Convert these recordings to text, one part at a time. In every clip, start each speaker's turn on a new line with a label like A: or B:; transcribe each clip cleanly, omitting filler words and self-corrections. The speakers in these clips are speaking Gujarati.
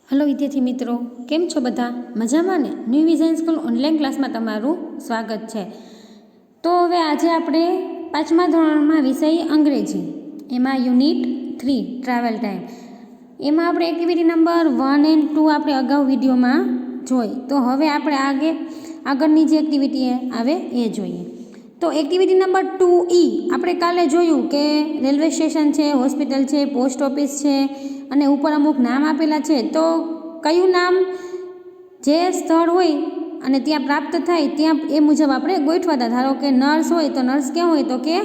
A: हेलो विद्यार्थी मित्रों, केम छो बधा? मजामां ने? New vision school online class में तमारुं स्वागत है। तो हवे आज आपणे 5मा धोरणमां विषय अंग्रेजी एमां यूनिट 3 ट्रावेल टाइम एमां आपणे एक्टिविटी नंबर 1 एंड 2 आपणे अगाऊ विडियो में जोई। तो हवे आपणे आगळनी जे एक्टिविटी आवे ए जोईए। तो एक्टिविटी नंबर 2E आपणे काले जोयुं के रेलवे स्टेशन है, हॉस्पिटल है, पोस्ट ऑफिस है अने ऊपर अमुक नाम आपेला छे। तो कयुं नाम जे स्थळ होय अने त्यां प्राप्त थाय त्यां ए मुजब आपणे गोठवाता। धारो के नर्स होय तो नर्स क्यां होय तो के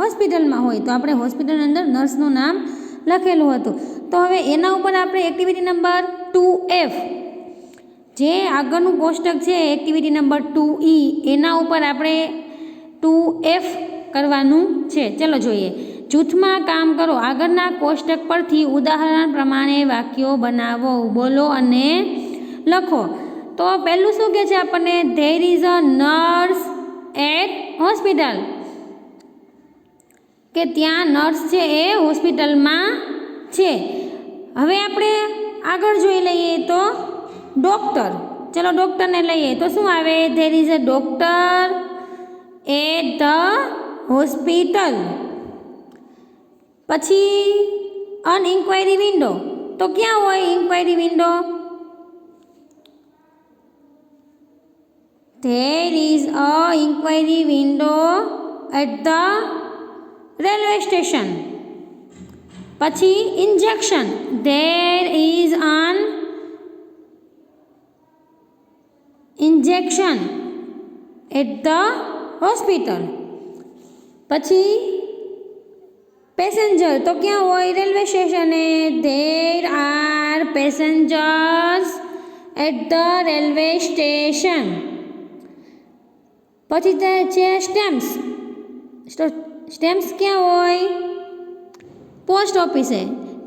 A: हॉस्पिटल में होय तो आपणे हॉस्पिटल अंदर नर्सनुं नाम लखेલું હતું। तो हवे एना उपर आपणे एक्टिविटी नंबर 2F जे आगळनुं कोष्टक छे एक्टिविटी नंबर 2E एना उपर आपणे 2F करवानुं छे। चलो जोईए। जूथमां काम करो। आगळना कोष्टक परथी उदाहरण प्रमाणे वाक्यो बनावो, बोलो अने लखो। तो पहेલું શું કહે છે આપણને? There is a nurse at hospital, કે ત્યાં નર્સ છે એ હોસ્પિટલમાં છે। હવે આપણે આગળ જોઈ લઈએ તો ડોક્ટર। ચલો ડોક્ટરને લઈએ તો શું આવે? There is a doctor at the hospital. પછી અન ઇન્ક્વાયરી વિન્ડો, તો ક્યાં હોય enquiry window? There is a inquiry window at the railway station। પછી injection, there is an injection at the hospital। પછી પેસેન્જર, તો ક્યાં હોય? રેલવે સ્ટેશને। There are passengers at the railway station। પછી છે સ્ટેમ્પ્સ। સ્ટેમ્પ્સ ક્યાં હોય? પોસ્ટ ઓફિસે।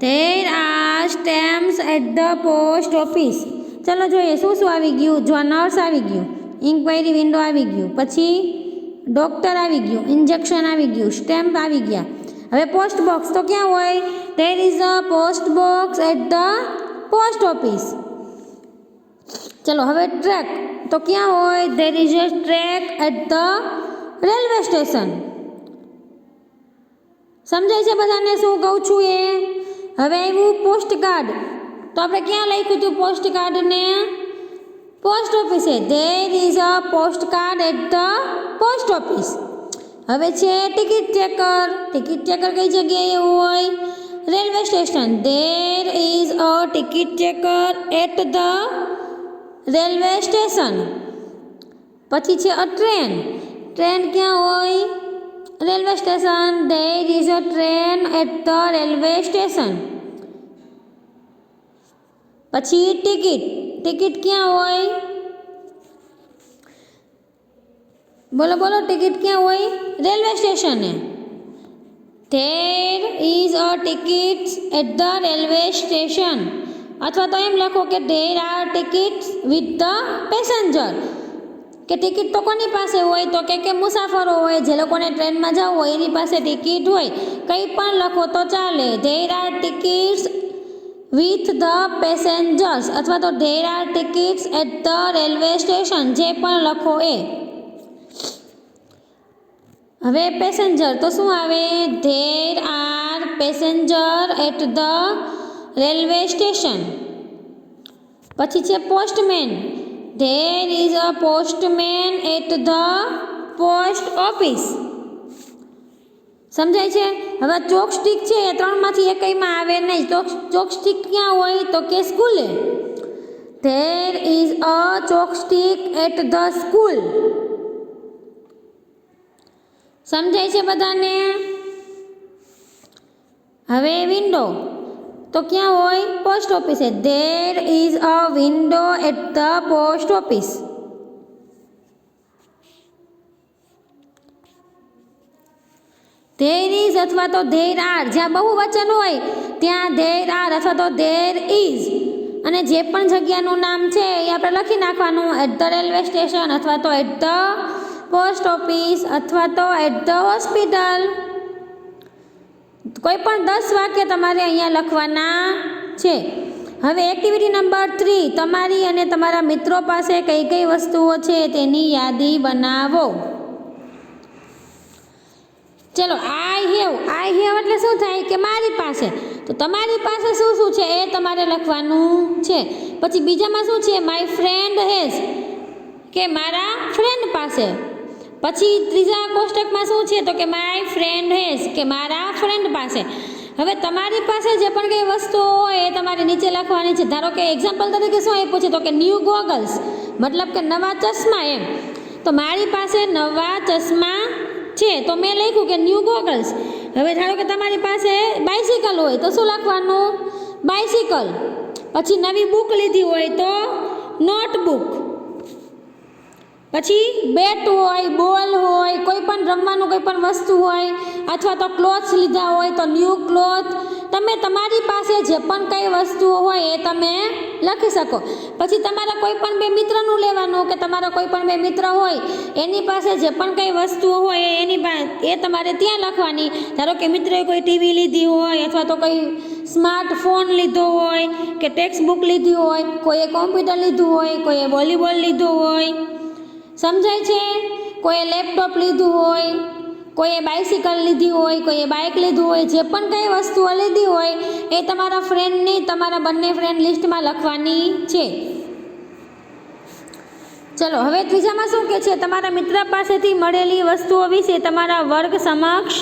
A: There are stamps at the post office। ચલો જોઈએ શું શું આવી ગયું। જો નર્સ આવી ગયું, ઇન્ક્વાયરી વિન્ડો આવી ગયું, પછી ડોક્ટર આવી ગયું, ઇન્જેક્શન આવી ગયું, સ્ટેમ્પ આવી ગયા। હવે પોસ્ટ બોક્સ તો ક્યાં હોય? There is a post box at the post office। ચલો હવે ટ્રેક તો ક્યાં હોય? There is a track at the railway station। સમજાય છે બધાને શું કહું છું એ? હવે આવ્યું પોસ્ટ કાર્ડ, તો આપણે ક્યાં લખ્યું હતું પોસ્ટ કાર્ડને? પોસ્ટ ઓફિસે। There is a post card at the post office। હવે છે ટિકિટ ચેકર। ટિકિટ ચેકર કઈ જગ્યાએ હોય? Railway station. There is a ticket checker at the railway station। પછી છે અ ટ્રેન। ટ્રેન ક્યાં હોય? Railway station. There is a train at the railway station। પછી ટિકિટ। ટિકિટ ક્યાં હોય? બોલો બોલો, ટિકિટ ક્યાં હોય? રેલવે સ્ટેશને। There is a ticket at the railway station। અથવા તો એમ લખો કે there are tickets with the passenger, કે ટિકિટ તો કોની પાસે હોય? તો કે મુસાફરો હોય, જે લોકોને ટ્રેનમાં જવું હોય એની પાસે ટિકિટ હોય। કંઈ પણ લખો તો ચાલે। There are tickets with the passengers અથવા તો there are tickets at the railway station, જે પણ લખો એ। હવે પેસેન્જર તો શું આવે? There are passenger at the railway station। પછી છે postman. There is a postman at the post office। સમજાય છે? હવે ચોકસ્ટિક છે એ ત્રણમાંથી એકમાં આવે નહીં। તો ચોકસ્ટિક ક્યાં હોય? તો કે સ્કૂલે। There is a ચોકસ્ટિક at the school। સમજાય છે બધાને? હવે વિન્ડો તો ક્યાં હોય? પોસ્ટ ઓફિસે। There is a window at the post office। There is અથવા તો there are, જ્યાં બહુવચન હોય ત્યાં there are અથવા તો there is, અને જે પણ જગ્યાનું નામ છે એ આપણે લખી નાખવાનું એટ ધ રેલવે સ્ટેશન અથવા તો એટ ધ પોસ્ટ ઓફિસ અથવા તો એટ ધ હોસ્પિટલ। કોઈ પણ 10 વાક્ય તમારે અહીંયા લખવાના છે। હવે એક્ટિવિટી નંબર 3, તમારી અને તમારા મિત્રો પાસે કઈ કઈ વસ્તુઓ છે તેની યાદી બનાવો. ચલો, આઈ હેવ એટલે શું થાય કે મારી પાસે. તો તમારી પાસે શું શું છે એ તમારે લખવાનું છે. પછી બીજામાં શું છે, માય ફ્રેન્ડ હેઝ, કે મારા ફ્રેન્ડ પાસે. પછી ત્રીજા કોષ્ટકમાં શું છે, તો કે માય ફ્રેન્ડ હેઝ, કે મારા ફ્રેન્ડ પાસે. હવે તમારી પાસે જે પણ કંઈ વસ્તુઓ હોય એ તમારે નીચે લખવાની છે. ધારો કે એક્ઝામ્પલ તરીકે શું આપ્યું છે, તો કે ન્યૂ ગોગલ્સ, મતલબ કે નવા ચશ્મા એમ. તો મારી પાસે નવા ચશ્મા છે, તો મેં લખ્યું કે ન્યૂ ગોગલ્સ. હવે ધારો કે તમારી પાસે બાઇસિકલ હોય તો શું લખવાનું, બાઇસિકલ. પછી નવી બુક લીધી હોય તો નોટબુક. પછી બેટ હોય, બોલ હોય, કોઈ પણ રમવાનું કોઈ પણ વસ્તુ હોય, અથવા તો ક્લોથ્સ લીધા હોય તો ન્યૂ ક્લોથ. તમે તમારી પાસે જે પણ કંઈ વસ્તુઓ હોય એ તમે લખી શકો. પછી તમારા કોઈ પણ બે મિત્રનું લેવાનું, કે તમારા કોઈ પણ બે મિત્ર હોય એની પાસે જે પણ કંઈ વસ્તુઓ હોય એ તમારે ત્યાં લખવાની. ધારો કે મિત્રએ કોઈ ટીવી લીધી હોય, અથવા તો કોઈ સ્માર્ટફોન લીધો હોય, કે ટેક્સ્ટ બુક લીધી હોય, કોઈએ કોમ્પ્યુટર લીધું હોય, કોઈએ વોલીબોલ લીધું હોય. સમજાય છે? કોઈએ લેપટોપ લીધું હોય, કોઈએ બાઇસિકલ લીધી હોય, કોઈએ બાઇક લીધું હોય. જે પણ કંઈ વસ્તુઓ લીધી હોય એ તમારા ફ્રેન્ડની, તમારા બંને ફ્રેન્ડ લિસ્ટમાં લખવાની છે. ચલો, હવે ત્રીજામાં શું કહે છે, તમારા મિત્ર પાસેથી મળેલી વસ્તુઓ વિશે તમારા વર્ગ સમક્ષ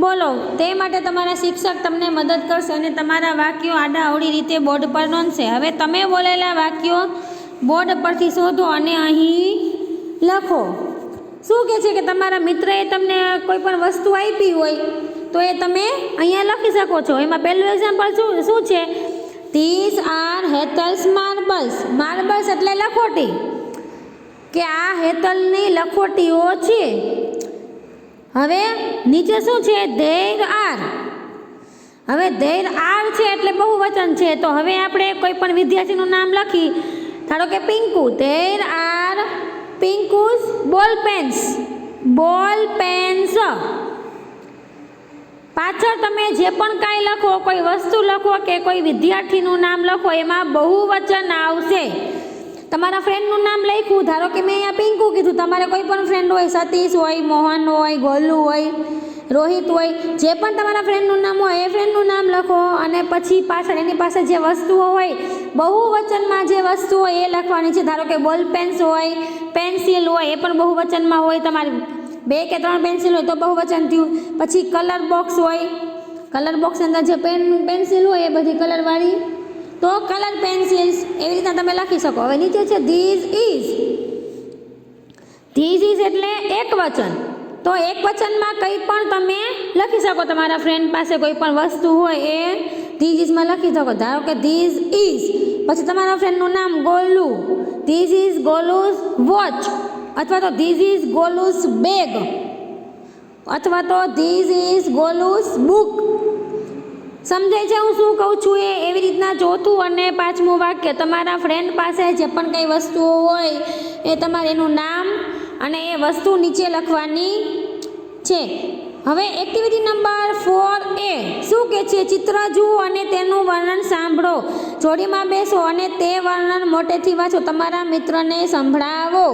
A: બોલો. તે માટે તમારા શિક્ષક તમને મદદ કરશે અને તમારા વાક્યો આડાઅવળી રીતે બોર્ડ પર નોંધશે. હવે તમે બોલેલા વાક્યો બોર્ડ પરથી શોધો અને અહીં લખો. શું કહે છે કે તમારા મિત્રએ તમને કોઈ પણ વસ્તુ આપી હોય તો એ તમે અહીંયા લખી શકો છો. એમાં પહેલું એક્ઝામ્પલ શું છે, this R Hetal's marbles. Marbles એટલે લખોટી, કે આ હેતલની લખોટીઓ છે. હવે નીચે શું છે, ધેર આર. હવે ધેર આર છે એટલે બહુવચન છે. તો હવે આપણે કોઈ પણ વિદ્યાર્થીનું નામ લખી, ધારો કે પિંકુ. ધેર આર પિંકુસ બોલ પેન્સ. બોલ પેન્સ. પાછળ તમે જે પણ કાંઈ લખો, કોઈ વસ્તુ લખો કે કોઈ વિદ્યાર્થીનું નામ લખો, એમાં બહુવચન આવશે. તમારા ફ્રેન્ડનું નામ લખ્યું, ધારો કે મેં અહીંયા પિંકુ કીધું. તમારે કોઈ પણ ફ્રેન્ડ હોય, સતીશ હોય, મોહન હોય, ગોલુ હોય, રોહિત હોય, જે પણ તમારા ફ્રેન્ડનું નામ હોય એ ફ્રેન્ડનું નામ લખો. અને પછી પાછળ એની પાસે જે વસ્તુઓ હોય, બહુવચનમાં જે વસ્તુ હોય એ લખવાની છે. ધારો કે બોલ પેન્સ હોય, પેન્સિલ હોય, એ પણ બહુવચનમાં હોય. તમારે 2 કે 3 પેન્સિલ હોય તો બહુવચન થયું. પછી કલર બોક્સ હોય, કલર બોક્સની અંદર જે પેન્સિલ હોય એ બધી કલરવાળી તો કલર પેન્સિલ્સ. એવી રીતના તમે લખી શકો. હવે નીચે છે ધીઝ ઇઝ. ધીઝ ઇઝ એટલે એક વચન. તો એક વચનમાં કંઈ પણ તમે લખી શકો. તમારા ફ્રેન્ડ પાસે કોઈ પણ વસ્તુ હોય એ ધીઝ ઇઝમાં લખી શકો. ધારો કે ધીઝ ઇઝ, પછી તમારા ફ્રેન્ડનું નામ Golu. This is Golu's watch, અથવા તો ધીઝ ઇઝ ગોલુઝ બેગ, અથવા તો ધીઝ ઇઝ ગોલુઝ બુક. સમજાય છે હું શું કહું છું એ? એવી રીતના ચોથું અને પાંચમું વાક્ય, તમારા ફ્રેન્ડ પાસે જે પણ કંઈ વસ્તુઓ હોય એ તમારે એનું નામ અને એ વસ્તુ નીચે લખવાની છે. હવે એક્ટિવિટી નંબર 4A શું કહે છે, ચિત્ર જુઓ અને તેનું વર્ણન સાંભળો. જોડીમાં બેસો અને તે વર્ણન મોટેથી વાંચો. તમારા મિત્રને સંભળાવો.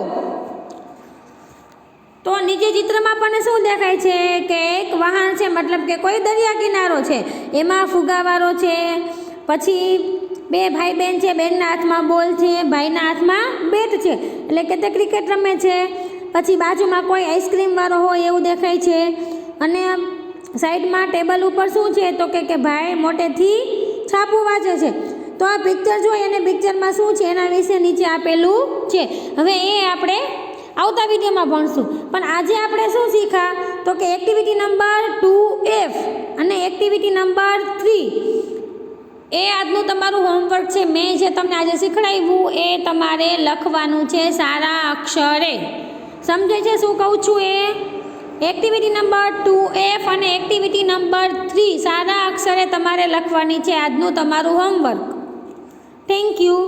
A: તો નીચે ચિત્રમાં પણ શું દેખાય છે કે એક વાહન છે, મતલબ કે કોઈ દરિયા કિનારો છે, એમાં ફુગાવારો છે. પછી 2 ભાઈ બહેન છે, બહેનના હાથમાં બોલ છે, ભાઈના હાથમાં બેટ છે, એટલે કે તે ક્રિકેટ રમે છે. પછી બાજુમાં કોઈ આઈસ્ક્રીમવાળો હોય એવું દેખાય છે. અને સાઈડમાં ટેબલ ઉપર શું છે, તો કે ભાઈ મોટેથી છાપું વાંચે છે. તો આ પિક્ચર જોઈ અને પિક્ચરમાં શું છે એના વિશે નીચે આપેલું છે. હવે એ આપણે આવતા વિડીયોમાં ભણશું. પણ આજે આપણે શું શીખ્યા, તો કે એક્ટિવિટી નંબર 2F અને એક્ટિવિટી નંબર 3 એ આજનું તમારું હોમવર્ક છે. મેં જે તમને આજે શીખવાડ્યું એ તમારે લખવાનું છે સારા અક્ષરે. સમજાય છે શું કહું છું એ? એક્ટિવિટી નંબર 2F અને એક્ટિવિટી નંબર 3 સારા અક્ષરે તમારે લખવાની છે આજનું તમારું હોમવર્ક. Thank you.